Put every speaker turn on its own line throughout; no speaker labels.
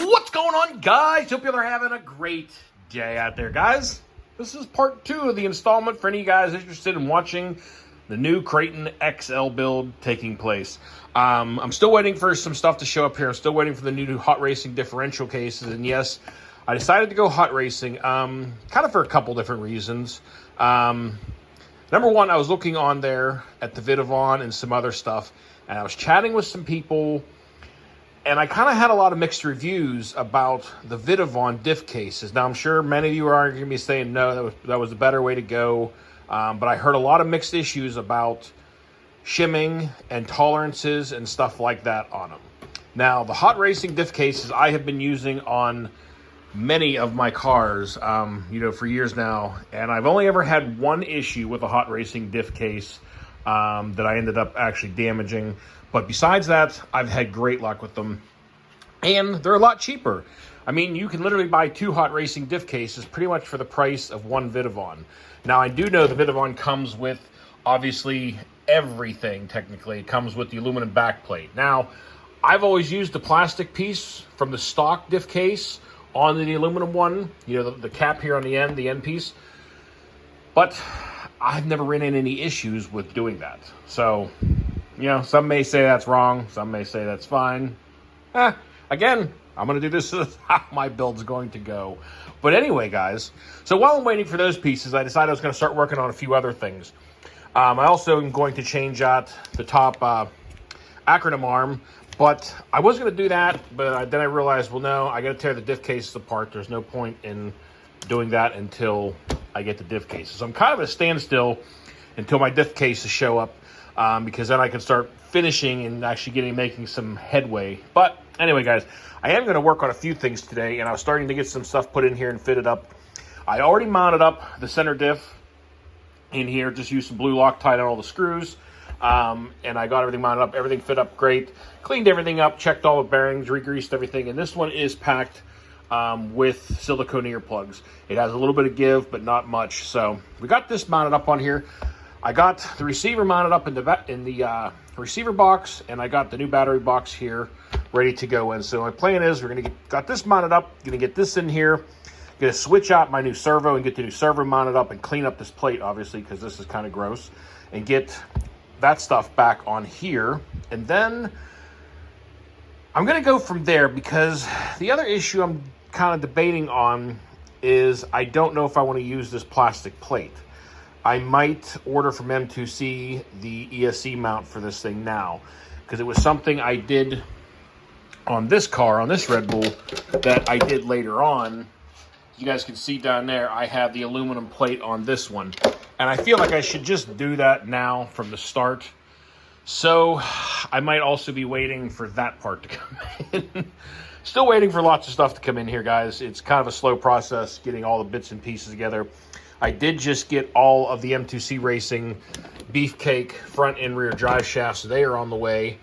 What's going on, guys? Hope you are having a great day out there, guys. This is part 2 of the installment for any of you guys interested in watching the new Kraton XL build taking place. I'm still waiting for some stuff to show up here. I'm still waiting for the new hot racing differential cases. And yes, I decided to go hot racing, kind of for a couple different reasons. Number one, I was looking on there at the Vidavon and some other stuff, and I was chatting with some people, and I kind of had a lot of mixed reviews about the Vidavon diff cases. Now, I'm sure many of you are going to be saying, no, that was the better way to go. But I heard a lot of mixed issues about shimming and tolerances and stuff like that on them. Now, the hot racing diff cases I have been using on many of my cars, for years now. And I've only ever had one issue with a hot racing diff case that I ended up actually damaging. But besides that, I've had great luck with them. And they're a lot cheaper. I mean, you can literally buy 2 hot racing diff cases pretty much for the price of one Vidavon. Now, I do know the Vidavon comes with, obviously, everything, technically. It comes with the aluminum backplate. Now, I've always used the plastic piece from the stock diff case on the aluminum one, the cap here on the end piece. But I've never ran into any issues with doing that. So, some may say that's wrong. Some may say that's fine. Again, I'm going to do this as how my build's going to go. But anyway, guys, so while I'm waiting for those pieces, I decided I was going to start working on a few other things. I also am going to change out the top acronym arm. But I was going to do that, but then I realized, well, no, I got to tear the diff cases apart. There's no point in doing that until I get the diff cases. So I'm kind of at a standstill until my diff cases show up, because then I can start finishing and actually making some headway. But anyway, guys, I am going to work on a few things today, and I was starting to get some stuff put in here and fitted up. I already mounted up the center diff in here, just used some blue Loctite on all the screws. And I got everything mounted up, everything fit up great, cleaned everything up, checked all the bearings, re-greased everything. And this one is packed with silicone earplugs. It has a little bit of give, but not much. So we got this mounted up on here. I got the receiver mounted up in the receiver box, and I got the new battery box here ready to go in. So my plan is got this mounted up, gonna get this in here, gonna switch out my new servo and get the new servo mounted up and clean up this plate, obviously, because this is kind of gross, and get that stuff back on here. And then I'm going to go from there, because the other issue I'm kind of debating on is I don't know if I want to use this plastic plate. I might order from M2C the Esc Mount for this thing now, because it was something I did on this car, on this Red Bull, that I did later on. You guys can see down there, I have the aluminum plate on this one. And I feel like I should just do that now from the start. So I might also be waiting for that part to come in. Still waiting for lots of stuff to come in here, guys. It's kind of a slow process getting all the bits and pieces together. I did just get all of the M2C Racing Beefcake front and rear drive shafts. They are on the way.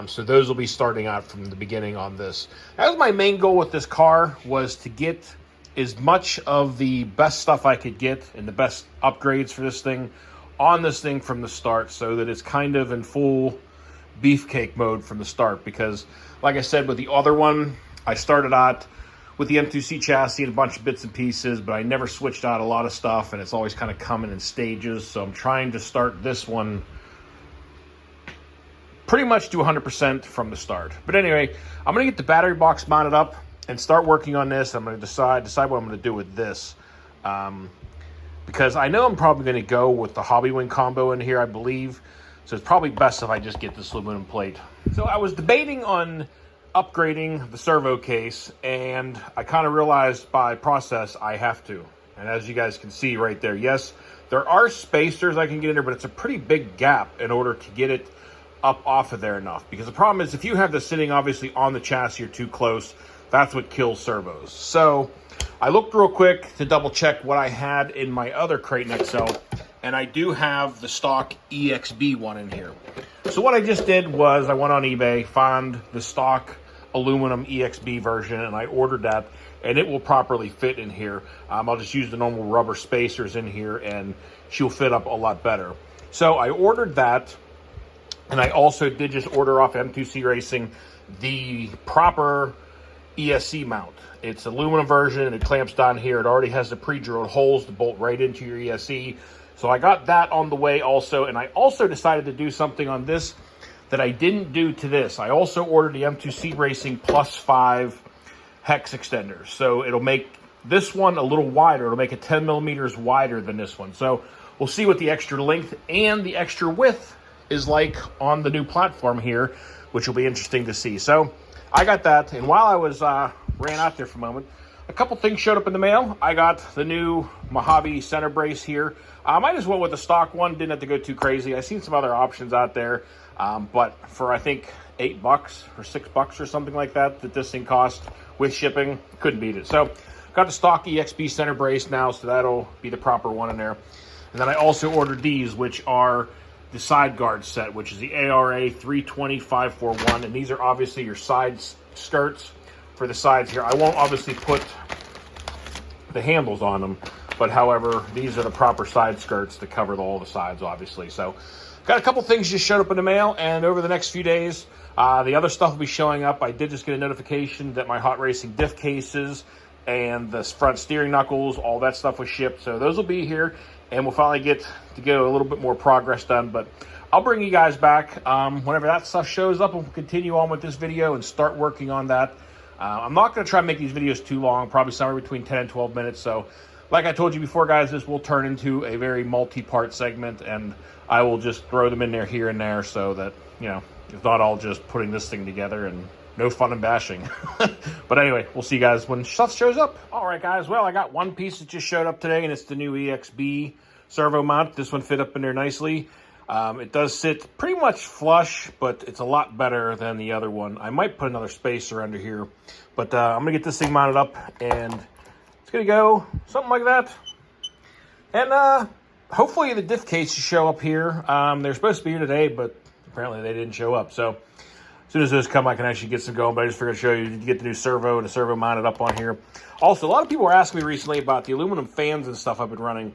So those will be starting out from the beginning on this. That was my main goal with this car, was to get as much of the best stuff I could get and the best upgrades for this thing on this thing from the start, so that it's kind of in full beefcake mode from the start. Because like I said, with the other one, I started out with the M2C chassis and a bunch of bits and pieces, but I never switched out a lot of stuff, and it's always kind of coming in stages. So I'm trying to start this one pretty much to 100% from the start. But anyway, I'm going to get the battery box mounted up and start working on this. I'm going to decide what I'm going to do with this. Because I know I'm probably going to go with the Hobby Wing combo in here, I believe. So it's probably best if I just get this aluminum plate. So I was debating on upgrading the servo case, and I kind of realized by process I have to. And as you guys can see right there, yes, there are spacers I can get in there, but it's a pretty big gap in order to get it up off of there enough. Because the problem is, if you have this sitting obviously on the chassis or too close, that's what kills servos. So I looked real quick to double check what I had in my other Kraton XL, and I do have the stock EXB one in here. So what I just did was I went on eBay, found the stock aluminum EXB version, and I ordered that, and it will properly fit in here. I'll just use the normal rubber spacers in here, and she'll fit up a lot better. So I ordered that, And I also did just order off M2C Racing the proper Esc mount. It's aluminum version. It clamps down here. It already has the pre-drilled holes to bolt right into your Esc. So I got that on the way also. And I also decided to do something on this that I didn't do to this. I also ordered the M2C Racing +5 Hex Extender. So it'll make this one a little wider. It'll make it 10 millimeters wider than this one. So we'll see what the extra length and the extra width is like on the new platform here, which will be interesting to see. So I got that, and while I was ran out there for a moment, a couple things showed up in the mail. I got the new Mojave center brace here. I just went with the stock one, didn't have to go too crazy. I seen some other options out there, but for I think $8 or $6 or something like that this thing cost with shipping, couldn't beat it. So got the stock EXP center brace now, so that'll be the proper one in there. And then I also ordered these, which are the side guard set, which is the ARA 320-541, and these are obviously your side skirts for the sides here. I won't obviously put the handles on them, but however, these are the proper side skirts to cover all the sides, obviously. So got a couple things just showed up in the mail, and over the next few days, the other stuff will be showing up. I did just get a notification that my hot racing diff cases and the front steering knuckles, all that stuff was shipped, so those will be here. And we'll finally get to get a little bit more progress done. But I'll bring you guys back whenever that stuff shows up, and we'll continue on with this video and start working on that. I'm not going to try and make these videos too long, probably somewhere between 10 and 12 minutes. So like I told you before, guys, this will turn into a very multi-part segment, and I will just throw them in there here and there so that, you know, it's not all just putting this thing together and no fun and bashing. But anyway, we'll see you guys when stuff shows up. All right, guys. Well, I got one piece that just showed up today, and it's the new EXB servo mount. This one fit up in there nicely. It does sit pretty much flush, but it's a lot better than the other one. I might put another spacer under here, but I'm going to get this thing mounted up, and it's going to go something like that. And hopefully the diff case will show up here. They're supposed to be here today, but apparently they didn't show up. So as soon as those come, I can actually get some going, but I just figured to show you to get the new servo and the servo mounted up on here. Also, a lot of people were asking me recently about the aluminum fans and stuff I've been running.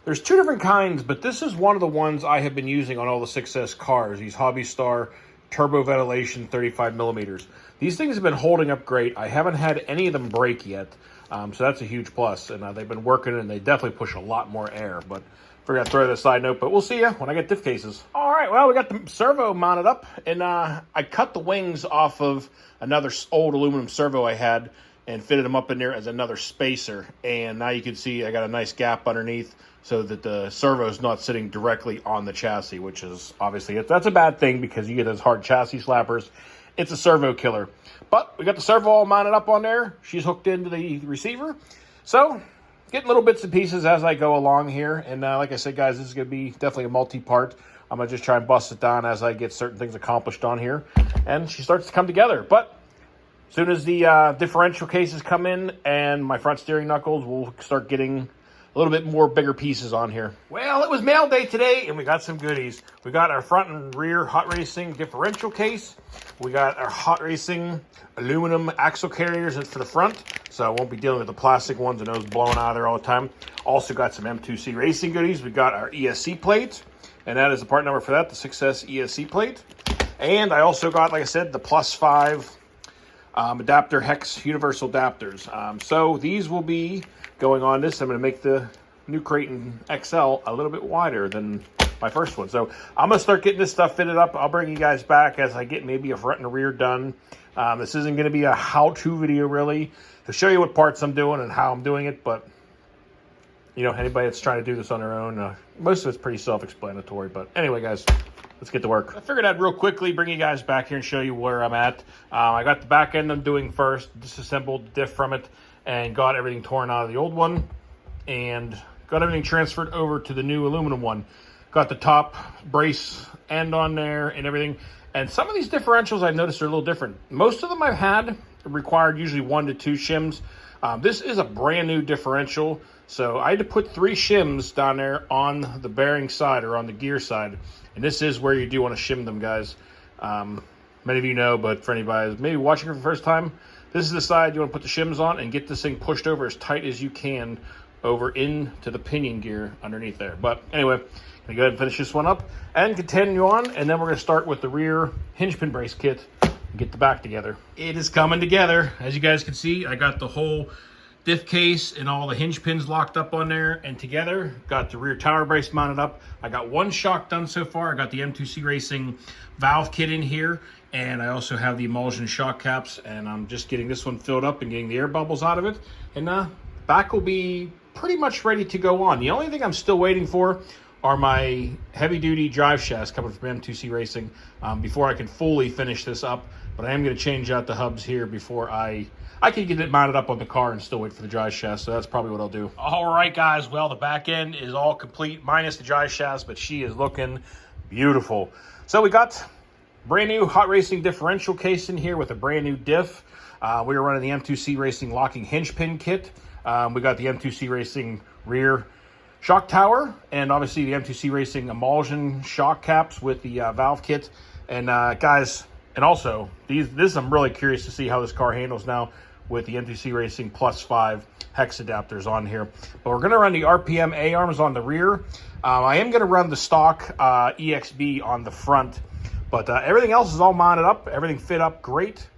There's two different kinds, but this is one of the ones I have been using on all the 6S cars, these Hobby Star turbo ventilation 35 millimeters. These things have been holding up great. I haven't had any of them break yet, so that's a huge plus. And they've been working, and they definitely push a lot more air, but forgot to throw that side note, but we'll see ya when I get diff cases. All right, well, we got the servo mounted up, and I cut the wings off of another old aluminum servo I had and fitted them up in there as another spacer. And now you can see I got a nice gap underneath so that the servo is not sitting directly on the chassis, which is obviously, that's a bad thing because you get those hard chassis slappers. It's a servo killer. But we got the servo all mounted up on there. She's hooked into the receiver. So getting little bits and pieces as I go along here. And like I said, guys, this is going to be definitely a multi-part. I'm going to just try and bust it down as I get certain things accomplished on here. And she starts to come together. But as soon as the differential cases come in and my front steering knuckles, we'll start getting a little bit more bigger pieces on here. Well, it was mail day today, and we got some goodies. We got our front and rear hot racing differential case. We got our hot racing aluminum axle carriers for the front, so I won't be dealing with the plastic ones and those blowing out of there all the time. Also got some M2C Racing goodies. We got our Esc Plates, and that is the part number for that, the 6S Esc Plate. And I also got, like I said, the +5 adapter Hex universal adapters. So these will be going on this. I'm going to make the new Kraton XL a little bit wider than my first one. So I'm going to start getting this stuff fitted up. I'll bring you guys back as I get maybe a front and a rear done. This isn't going to be a how-to video really to show you what parts I'm doing and how I'm doing it, but you know, anybody that's trying to do this on their own, most of it's pretty self-explanatory. But anyway, guys, let's get to work. I figured I'd real quickly bring you guys back here and show you where I'm at. I got the back end I'm doing first, disassembled the diff from it, and got everything torn out of the old one, and got everything transferred over to the new aluminum one. Got the top brace end on there and everything. And some of these differentials I've noticed are a little different. Most of them I've had required usually 1 to 2 shims. This is a brand new differential, so I had to put 3 shims down there on the bearing side or on the gear side. And this is where you do want to shim them, guys. Many of you know, but for anybody who's maybe watching for the first time, this is the side you want to put the shims on and get this thing pushed over as tight as you can over into the pinion gear underneath there. But anyway, gonna go ahead and finish this one up and continue on, and then we're gonna start with the rear hinge pin brace kit and get the back together. It is coming together. As you guys can see, I got the whole diff case and all the hinge pins locked up on there and together. Got the rear tower brace mounted up. I got one shock done so far. I got the M2C Racing valve kit in here, and I also have the emulsion shock caps, and I'm just getting this one filled up and getting the air bubbles out of it, and back will be pretty much ready to go on. The only thing I'm still waiting for are my heavy duty drive shafts coming from M2C Racing before I can fully finish this up, but I am going to change out the hubs here before I can get it mounted up on the car and still wait for the drive shaft, so that's probably what I'll do. All right, guys, well, the back end is all complete, minus the drive shafts, but she is looking beautiful. So we got brand new hot racing differential case in here with a brand new diff. We are running the M2C Racing locking hinge pin kit. We got the M2C Racing rear shock tower, and obviously the M2C Racing emulsion shock caps with the valve kit. And guys, and also this I'm really curious to see how this car handles now with the M2C Racing +5 hex adapters on here. But we're going to run the RPM A-arms on the rear. I am going to run the stock EXB on the front, but everything else is all mounted up. Everything fit up great.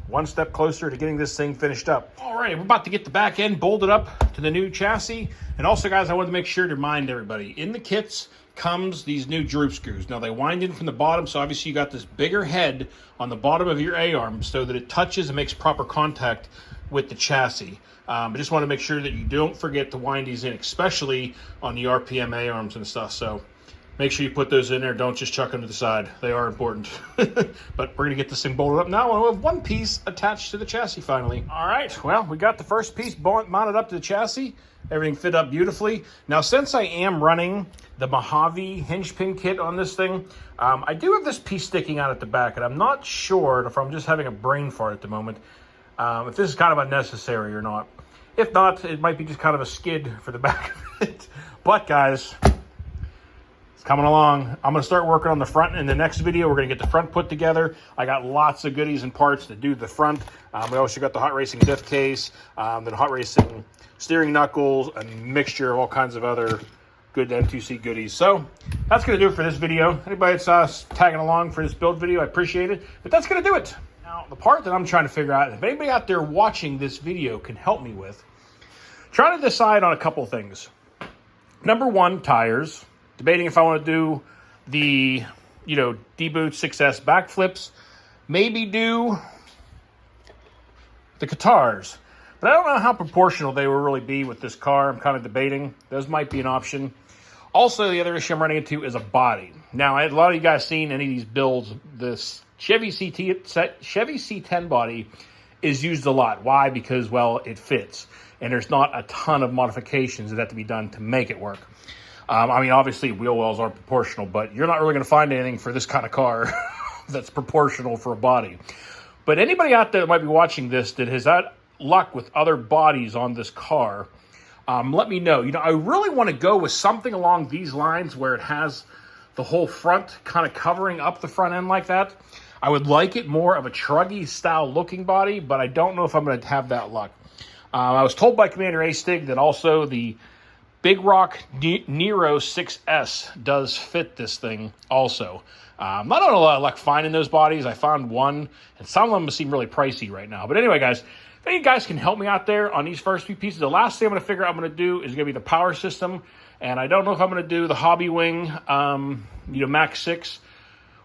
One step closer to getting this thing finished up. All right, we're about to get the back end bolted up to the new chassis. And also, guys, I wanted to make sure to remind everybody, in the kits comes these new droop screws. Now, they wind in from the bottom, so obviously you got this bigger head on the bottom of your A-arm so that it touches and makes proper contact with the chassis. I just want to make sure that you don't forget to wind these in, especially on the RPM A-arms and stuff. So make sure you put those in there. Don't just chuck them to the side. They are important. But we're going to get this thing bolted up now, and we'll have one piece attached to the chassis finally. All right, well, we got the first piece mounted up to the chassis. Everything fit up beautifully. Now, since I am running the Mojave hinge pin kit on this thing, I do have this piece sticking out at the back, and I'm not sure if I'm just having a brain fart at the moment, if this is kind of unnecessary or not. If not, it might be just kind of a skid for the back of it. But, guys, coming along. I'm going to start working on the front in the next video. We're going to get the front put together. I got lots of goodies and parts to do the front. We also got the hot racing diff case, then hot racing steering knuckles, a mixture of all kinds of other good M2C goodies. So that's going to do it for this video. Anybody that's tagging along for this build video, I appreciate it. But that's going to do it. Now, the part that I'm trying to figure out, if anybody out there watching this video can help me with, trying to decide on a couple things. Number one, tires. Debating if I want to do the, D-boot 6S backflips, maybe do the Qatars. But I don't know how proportional they will really be with this car. I'm kind of debating. Those might be an option. Also, the other issue I'm running into is a body. Now, a lot of you guys seen any of these builds. This Chevy C10 body is used a lot. Why? Because, well, it fits. And there's not a ton of modifications that have to be done to make it work. I mean, obviously, wheel wells aren't proportional, but you're not really going to find anything for this kind of car that's proportional for a body. But anybody out there that might be watching this that has had luck with other bodies on this car, let me know. I really want to go with something along these lines where it has the whole front kind of covering up the front end like that. I would like it more of a truggy style looking body, but I don't know if I'm going to have that luck. I was told by Commander A-Stig that also the Big Rock Nero 6S does fit this thing also. I'm not on a lot of luck finding those bodies. I found one, and some of them seem really pricey right now. But anyway, guys, if any guys can help me out there on these first few pieces, the last thing I'm going to figure out I'm going to do is going to be the power system. And I don't know if I'm going to do the Hobby Wing, Max 6,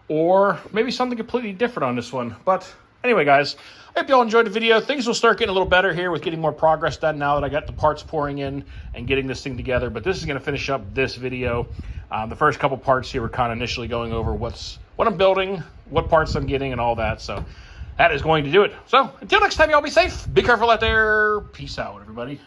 or maybe something completely different on this one. But anyway, guys, I hope you all enjoyed the video. Things will start getting a little better here with getting more progress done now that I got the parts pouring in and getting this thing together. But this is going to finish up this video. The first couple parts here were kind of initially going over what I'm building, what parts I'm getting, and all that. So that is going to do it. So until next time, y'all be safe. Be careful out there. Peace out, everybody.